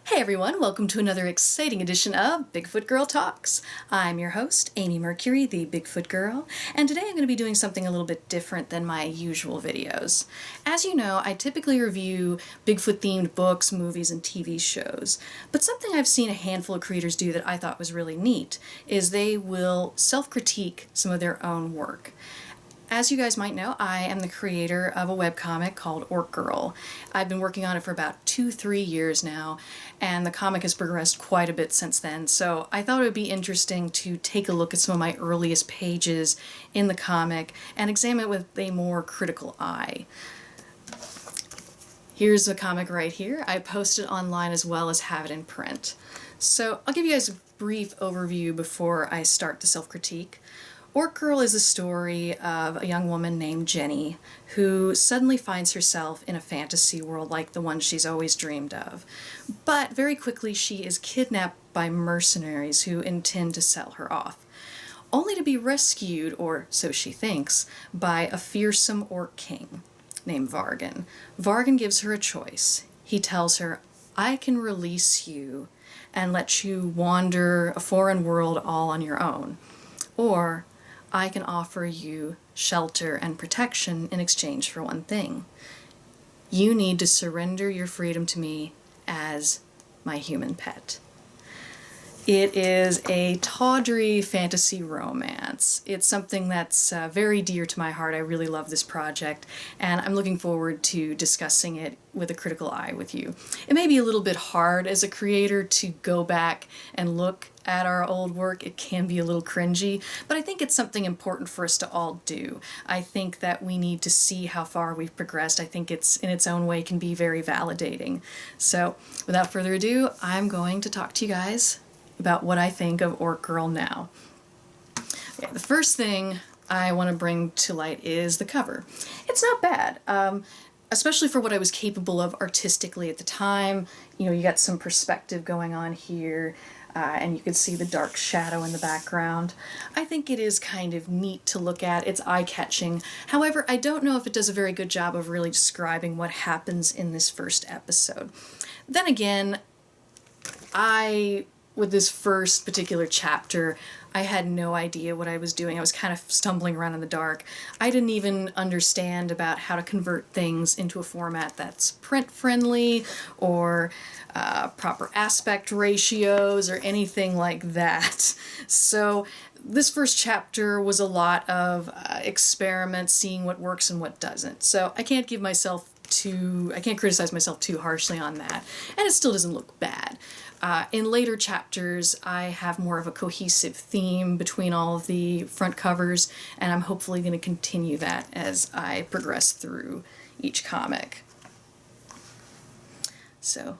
Hey everyone, welcome to another exciting edition of BigFoot Girl Talks. I'm your host, Ami Mercury, the BigFoot Girl, and today I'm going to be doing something a little bit different than my usual videos. As you know, I typically review Bigfoot-themed books, movies, and TV shows, but something I've seen a handful of creators do that I thought was really neat is they will self-critique some of their own work. As you guys might know, I am the creator of a webcomic called Orc Girl. I've been working on it for about 2-3 years now, and the comic has progressed quite a bit since then, so I thought it would be interesting to take a look at some of my earliest pages in the comic and examine it with a more critical eye. Here's the comic right here. I post it online as well as have it in print. So I'll give you guys a brief overview before I start the self-critique. Orc Girl is a story of a young woman named Jenny who suddenly finds herself in a fantasy world like the one she's always dreamed of. But very quickly she is kidnapped by mercenaries who intend to sell her off, only to be rescued, or so she thinks, by a fearsome orc king named Vargan. Vargan gives her a choice. He tells her, "I can release you and let you wander a foreign world all on your own, or I can offer you shelter and protection in exchange for one thing. You need to surrender your freedom to me as my human pet." It is a tawdry fantasy romance. It's something that's very dear to my heart. I really love this project, and I'm looking forward to discussing it with a critical eye with you. It may be a little bit hard as a creator to go back and look at our old work. It can be a little cringy, but I think it's something important for us to all do. I think that we need to see how far we've progressed. I think it's, in its own way, can be very validating. So, without further ado, I'm going to talk to you guys about what I think of Orc Girl now. Okay, the first thing I want to bring to light is the cover. It's not bad, especially for what I was capable of artistically at the time. You know, you got some perspective going on here, and you can see the dark shadow in the background. I think it is kind of neat to look at. It's eye-catching. However, I don't know if it does a very good job of really describing what happens in this first episode. Then again, with this first particular chapter, I had no idea what I was doing. I was kind of stumbling around in the dark. I didn't even understand about how to convert things into a format that's print-friendly or proper aspect ratios or anything like that. So this first chapter was a lot of experiments, seeing what works and what doesn't. So I can't criticize myself too harshly on that. And it still doesn't look bad. In later chapters, I have more of a cohesive theme between all of the front covers, and I'm hopefully going to continue that as I progress through each comic. So,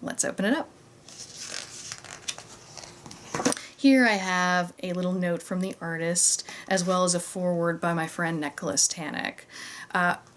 let's open it up. Here I have a little note from the artist, as well as a foreword by my friend Nicholas Tanek,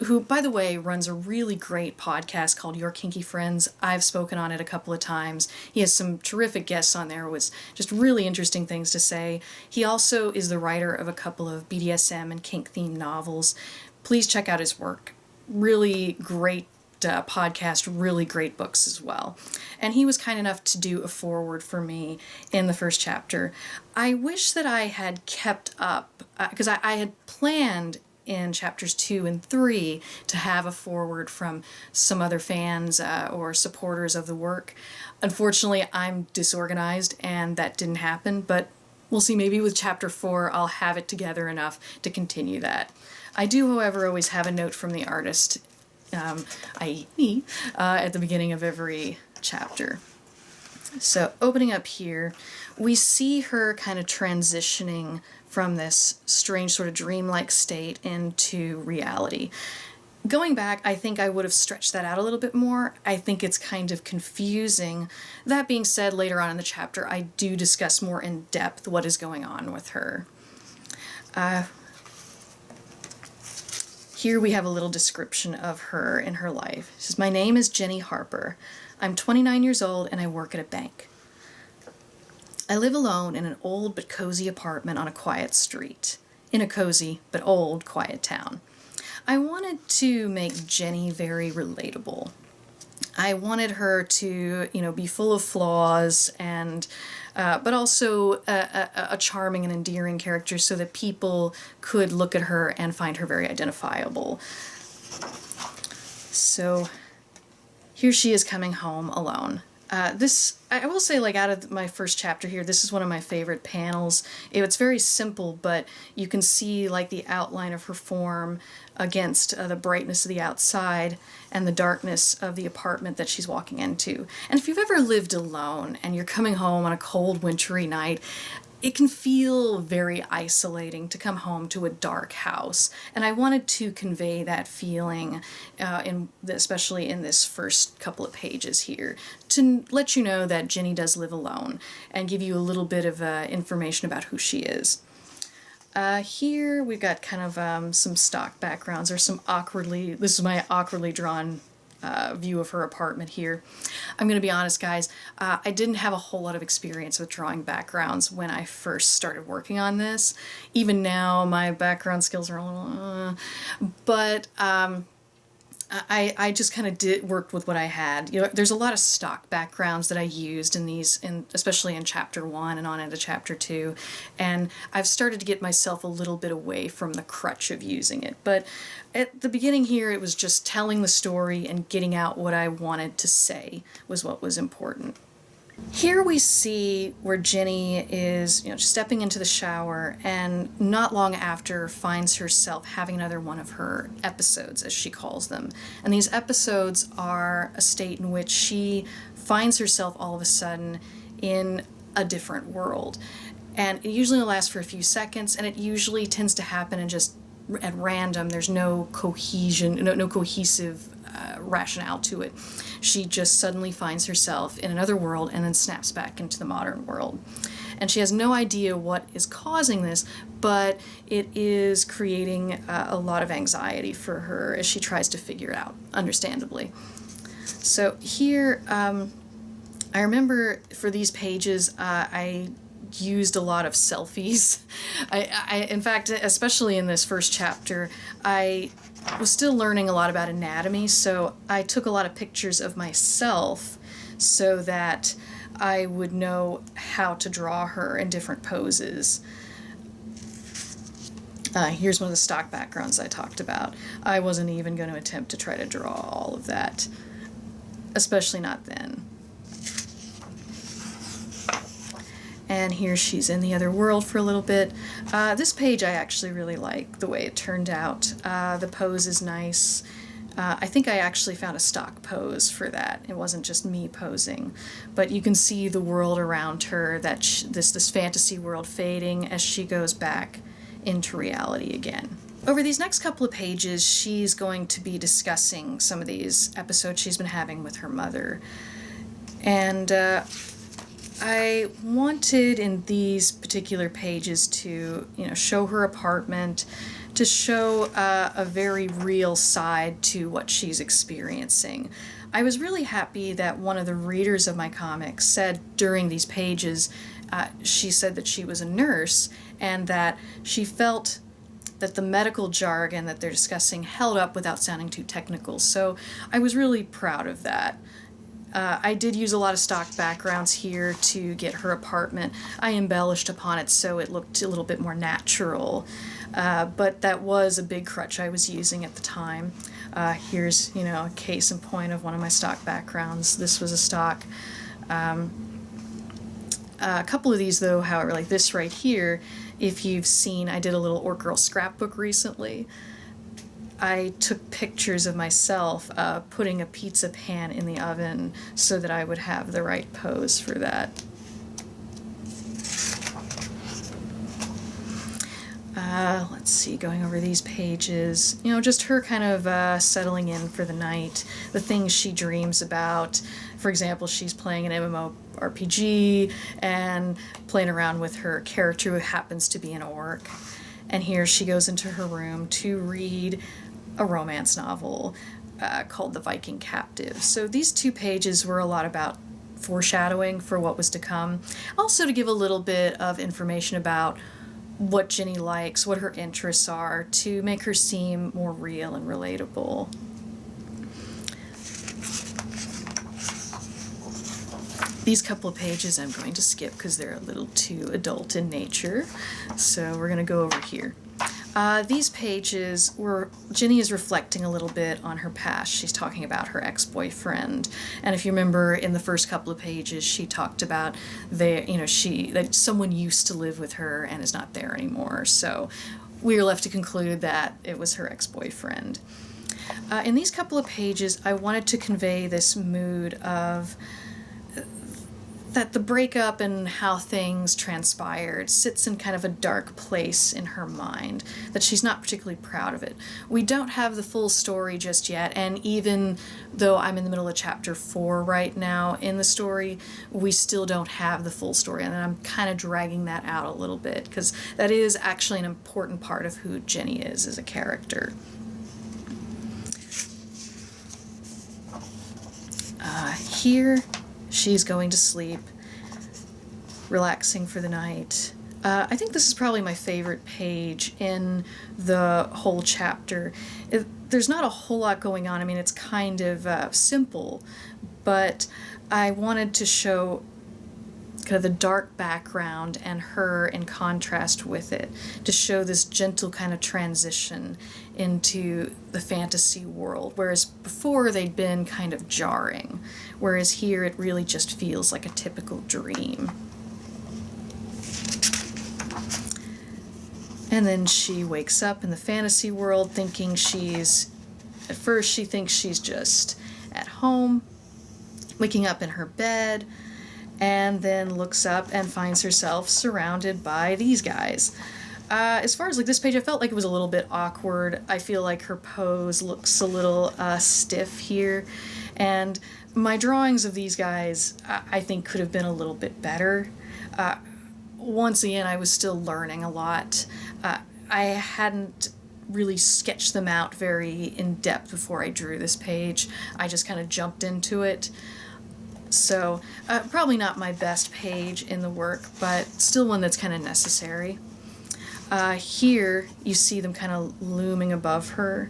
who, by the way, runs a really great podcast called Your Kinky Friends. I've spoken on it a couple of times. He has some terrific guests on there with just really interesting things to say. He also is the writer of a couple of BDSM and kink-themed novels. Please check out his work. Really great podcast, really great books as well. And he was kind enough to do a foreword for me in the first chapter. I wish that I had kept up, because I had planned in chapters 2 and 3 to have a foreword from some other fans or supporters of the work. Unfortunately, I'm disorganized and that didn't happen, but we'll see. Maybe with chapter 4 I'll have it together enough to continue that. I do, however, always have a note from the artist, i.e. me, at the beginning of every chapter. So opening up here, we see her kind of transitioning from this strange sort of dreamlike state into reality. Going back, I think I would have stretched that out a little bit more. I think it's kind of confusing. That being said, later on in the chapter, I do discuss more in depth what is going on with her. Here we have a little description of her in her life. She says, "My name is Jenny Harper. I'm 29 years old and I work at a bank. I live alone in an old but cozy apartment on a quiet street, in a cozy but old quiet town. I wanted to make Jenny very relatable. I wanted her to, be full of flaws and, but also a charming and endearing character so that people could look at her and find her very identifiable. So here she is coming home alone. This, I will say, like, out of my first chapter here, this is one of my favorite panels. It's very simple, but you can see, like, the outline of her form against the brightness of the outside and the darkness of the apartment that she's walking into. And if you've ever lived alone and you're coming home on a cold, wintry night, it can feel very isolating to come home to a dark house, and I wanted to convey that feeling, especially in this first couple of pages here, to let you know that Ginny does live alone and give you a little bit of information about who she is. Here we've got kind of some stock backgrounds, or this is my awkwardly drawn view of her apartment here. I'm going to be honest, guys, I didn't have a whole lot of experience with drawing backgrounds when I first started working on this. Even now, my background skills are a little, but I just kind of worked with what I had. There's a lot of stock backgrounds that I used in these, especially in chapter 1 and on into chapter 2, and I've started to get myself a little bit away from the crutch of using it. But at the beginning here, it was just telling the story and getting out what I wanted to say was what was important. Here we see where Ginny is, stepping into the shower, and not long after finds herself having another one of her episodes, as she calls them. And these episodes are a state in which she finds herself all of a sudden in a different world. And it usually lasts for a few seconds, and it usually tends to happen in just at random. There's no cohesion, no cohesive rationale to it. She just suddenly finds herself in another world and then snaps back into the modern world. And she has no idea what is causing this, but it is creating a lot of anxiety for her as she tries to figure it out, understandably. So here, I remember for these pages, I used a lot of selfies. In fact, especially in this first chapter, I was still learning a lot about anatomy, so I took a lot of pictures of myself so that I would know how to draw her in different poses. Here's one of the stock backgrounds I talked about. I wasn't even going to attempt to try to draw all of that, especially not then. And here she's in the other world for a little bit. This page I actually really like the way it turned out. The pose is nice. I think I actually found a stock pose for that. It wasn't just me posing. But you can see the world around her, that this fantasy world fading as she goes back into reality again. Over these next couple of pages, she's going to be discussing some of these episodes she's been having with her mother. And I wanted in these particular pages to, show her apartment, to show a very real side to what she's experiencing. I was really happy that one of the readers of my comic said during these pages, she said that she was a nurse and that she felt that the medical jargon that they're discussing held up without sounding too technical. So I was really proud of that. I did use a lot of stock backgrounds here to get her apartment. I embellished upon it so it looked a little bit more natural, but that was a big crutch I was using at the time. Here's, a case in point of one of my stock backgrounds. This was a stock. A couple of these, though, however, like this right here, if you've seen, I did a little Orc Girl scrapbook recently. I took pictures of myself putting a pizza pan in the oven so that I would have the right pose for that. Let's see, going over these pages, just her kind of settling in for the night, the things she dreams about. For example, she's playing an MMORPG and playing around with her character who happens to be an orc. And here she goes into her room to read a romance novel called The Viking Captive. So these 2 pages were a lot about foreshadowing for what was to come. Also to give a little bit of information about what Ginny likes, what her interests are, to make her seem more real and relatable. These couple of pages I'm going to skip because they're a little too adult in nature, so we're going to go over here. These pages were, Ginny is reflecting a little bit on her past. She's talking about her ex-boyfriend, and if you remember in the first couple of pages, she talked about that someone used to live with her and is not there anymore. So we are left to conclude that it was her ex-boyfriend. In these couple of pages, I wanted to convey this mood of that the breakup and how things transpired sits in kind of a dark place in her mind, that she's not particularly proud of it. We don't have the full story just yet, and even though I'm in the middle of chapter 4 right now in the story, we still don't have the full story, and I'm kind of dragging that out a little bit, because that is actually an important part of who Ginny is as a character. Here, she's going to sleep, relaxing for the night. I think this is probably my favorite page in the whole chapter. There's not a whole lot going on. I mean, it's kind of simple, but I wanted to show kind of the dark background and her in contrast with it, to show this gentle kind of transition into the fantasy world, whereas before they'd been kind of jarring, whereas here it really just feels like a typical dream. And then she wakes up in the fantasy world thinking at first she thinks she's just at home, waking up in her bed, and then looks up and finds herself surrounded by these guys. As far as like this page, I felt like it was a little bit awkward. I feel like her pose looks a little stiff here, and my drawings of these guys I think could have been a little bit better. Once again, I was still learning a lot. I hadn't really sketched them out very in depth before I drew this page. I just kind of jumped into it. So probably not my best page in the work, but still one that's kind of necessary. Here you see them kind of looming above her.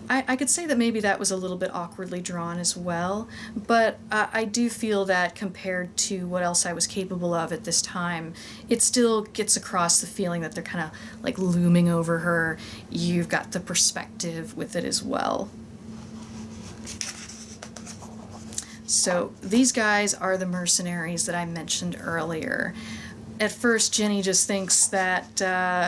I could say that maybe that was a little bit awkwardly drawn as well, but I do feel that compared to what else I was capable of at this time, it still gets across the feeling that they're kind of like looming over her. You've got the perspective with it as well. So these guys are the mercenaries that I mentioned earlier. At first, Ginny just thinks that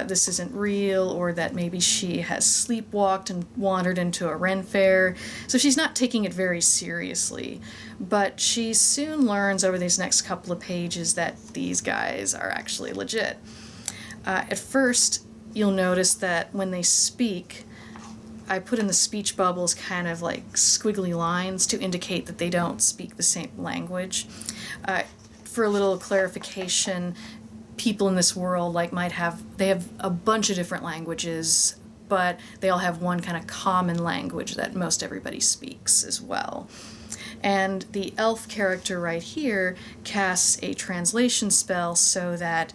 this isn't real, or that maybe she has sleepwalked and wandered into a Ren fair, so she's not taking it very seriously. But she soon learns over these next couple of pages that these guys are actually legit. At first, you'll notice that when they speak, I put in the speech bubbles kind of like squiggly lines to indicate that they don't speak the same language. For a little clarification, people in this world they have a bunch of different languages, but they all have one kind of common language that most everybody speaks as well. And the elf character right here casts a translation spell so that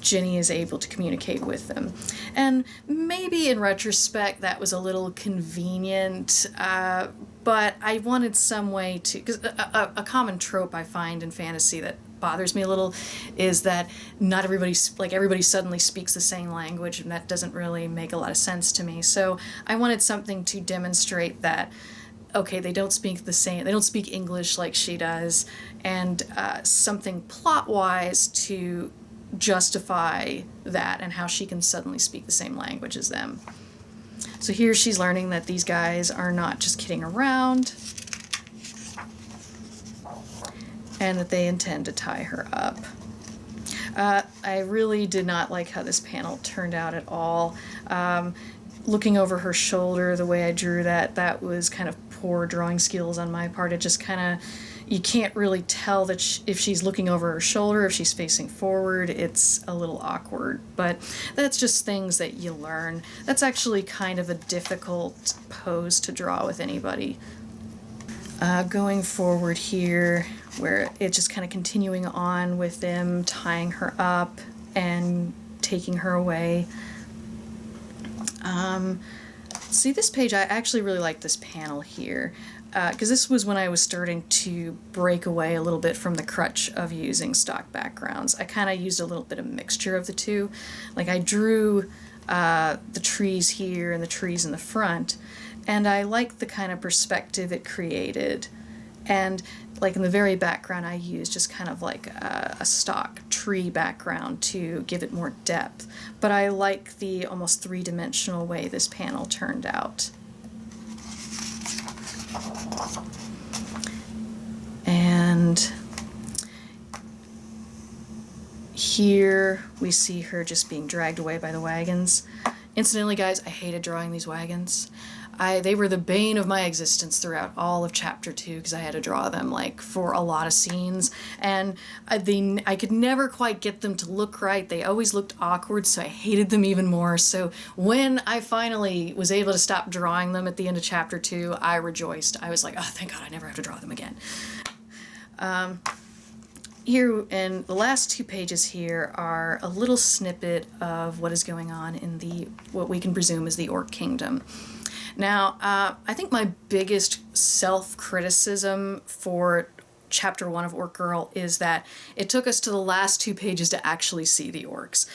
Ginny is able to communicate with them. And maybe in retrospect that was a little convenient, but I wanted some way to, because a common trope I find in fantasy that bothers me a little is that not everybody suddenly speaks the same language, and that doesn't really make a lot of sense to me. So I wanted something to demonstrate that, okay, they don't speak English like she does, and something plot-wise to justify that and how she can suddenly speak the same language as them. So here she's learning that these guys are not just kidding around, and that they intend to tie her up. I really did not like how this panel turned out at all. Looking over her shoulder, the way I drew that was kind of poor drawing skills on my part. It just kind of, you can't really tell that if she's looking over her shoulder, if she's facing forward. It's a little awkward, but that's just things that you learn. That's actually kind of a difficult pose to draw with anybody. Going forward here, where it's just kind of continuing on with them tying her up and taking her away. See, this page, I actually really like this panel here. because this was when I was starting to break away a little bit from the crutch of using stock backgrounds. I kind of used a little bit of mixture of the two. Like I drew the trees here and the trees in the front, and I liked the kind of perspective it created. And like in the very background, I used just kind of like a stock tree background to give it more depth. But I like the almost three-dimensional way this panel turned out. And here we see her just being dragged away by the wagons. Incidentally, guys, I hated drawing these wagons. They were the bane of my existence throughout all of chapter 2 because I had to draw them like for a lot of scenes, and I could never quite get them to look right. They always looked awkward, so I hated them even more. So when I finally was able to stop drawing them at the end of chapter 2, I rejoiced. I was like, oh, thank God, I never have to draw them again. Here in the last 2 pages here are a little snippet of what is going on in what we can presume is the Orc Kingdom. Now, I think my biggest self-criticism for chapter 1 of Orc Girl is that it took us to the last 2 pages to actually see the orcs.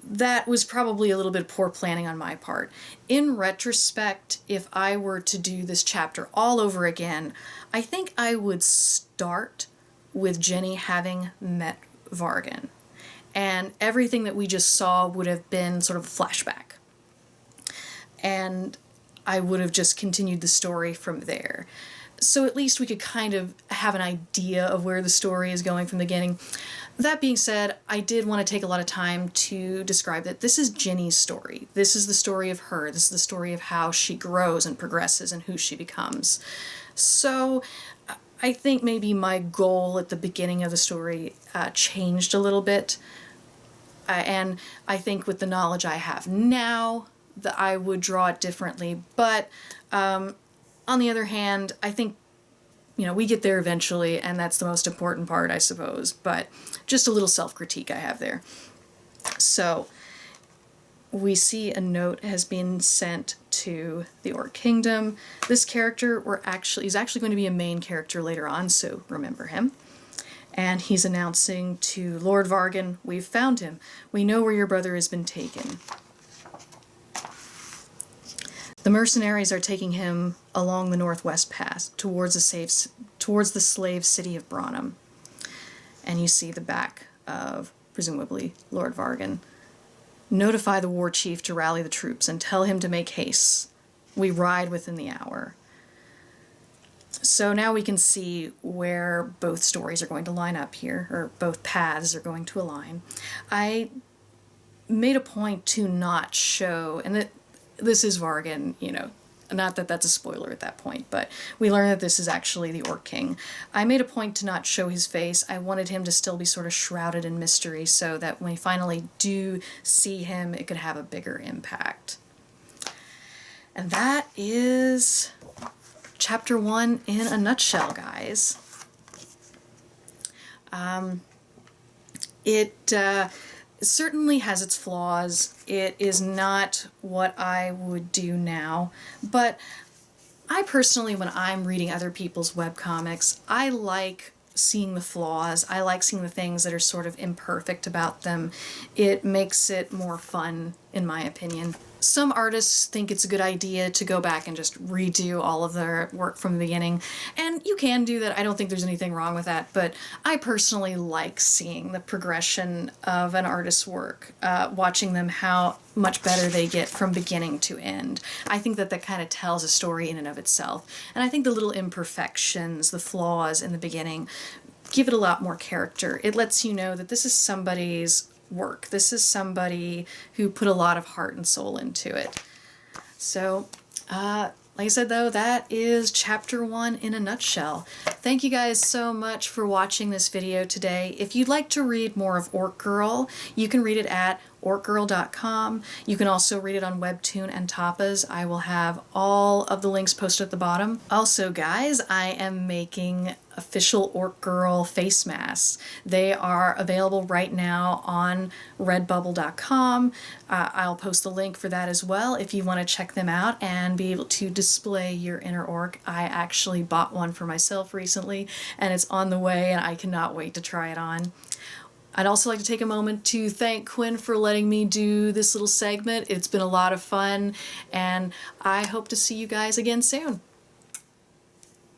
That was probably a little bit of poor planning on my part. In retrospect, if I were to do this chapter all over again, I think I would start with Jenny having met Vargan. And everything that we just saw would have been sort of a flashback. And I would have just continued the story from there. So at least we could kind of have an idea of where the story is going from the beginning. That being said, I did want to take a lot of time to describe that this is Jenny's story. This is the story of her. This is the story of how she grows and progresses and who she becomes. So I think maybe my goal at the beginning of the story changed a little bit. And I think with the knowledge I have now, that I would draw it differently. But on the other hand, I think, we get there eventually, and that's the most important part, I suppose. But just a little self-critique I have there. So we see a note has been sent to the Orc Kingdom. This character is actually going to be a main character later on, so remember him. And he's announcing to Lord Vargan, "We've found him. We know where your brother has been taken." The mercenaries are taking him along the Northwest Pass towards the slave city of Branham. And you see the back of, presumably, Lord Vargan. "Notify the war chief to rally the troops and tell him to make haste. We ride within the hour." So now we can see where both stories are going to line up here, or both paths are going to align. I made a point to not show, and this is Vargan, not that that's a spoiler at that point, but we learn that this is actually the Orc King. I made a point to not show his face. I wanted him to still be sort of shrouded in mystery so that when we finally do see him, it could have a bigger impact. And that is chapter 1 in a nutshell, guys. It certainly has its flaws. It is not what I would do now, but I personally, when I'm reading other people's webcomics, I like seeing the flaws. I like seeing the things that are sort of imperfect about them. It makes it more fun, in my opinion. Some artists think it's a good idea to go back and just redo all of their work from the beginning, and you can do that. I don't think there's anything wrong with that, but I personally like seeing the progression of an artist's work, watching them how much better they get from beginning to end. I think that kind of tells a story in and of itself, and I think the little imperfections, the flaws in the beginning, give it a lot more character. It lets you know that this is somebody's work. This is somebody who put a lot of heart and soul into it. So, like I said though, that is chapter 1 in a nutshell. Thank you guys so much for watching this video today. If you'd like to read more of Orc Girl, you can read it at orcgirl.com. You can also read it on Webtoon and Tapas. I will have all of the links posted at the bottom. Also, guys, I am making official Orc Girl face masks. They are available right now on redbubble.com. I'll post the link for that as well if you want to check them out and be able to display your inner orc. I actually bought one for myself recently and it's on the way and I cannot wait to try it on. I'd also like to take a moment to thank Quinn for letting me do this little segment. It's been a lot of fun and I hope to see you guys again soon.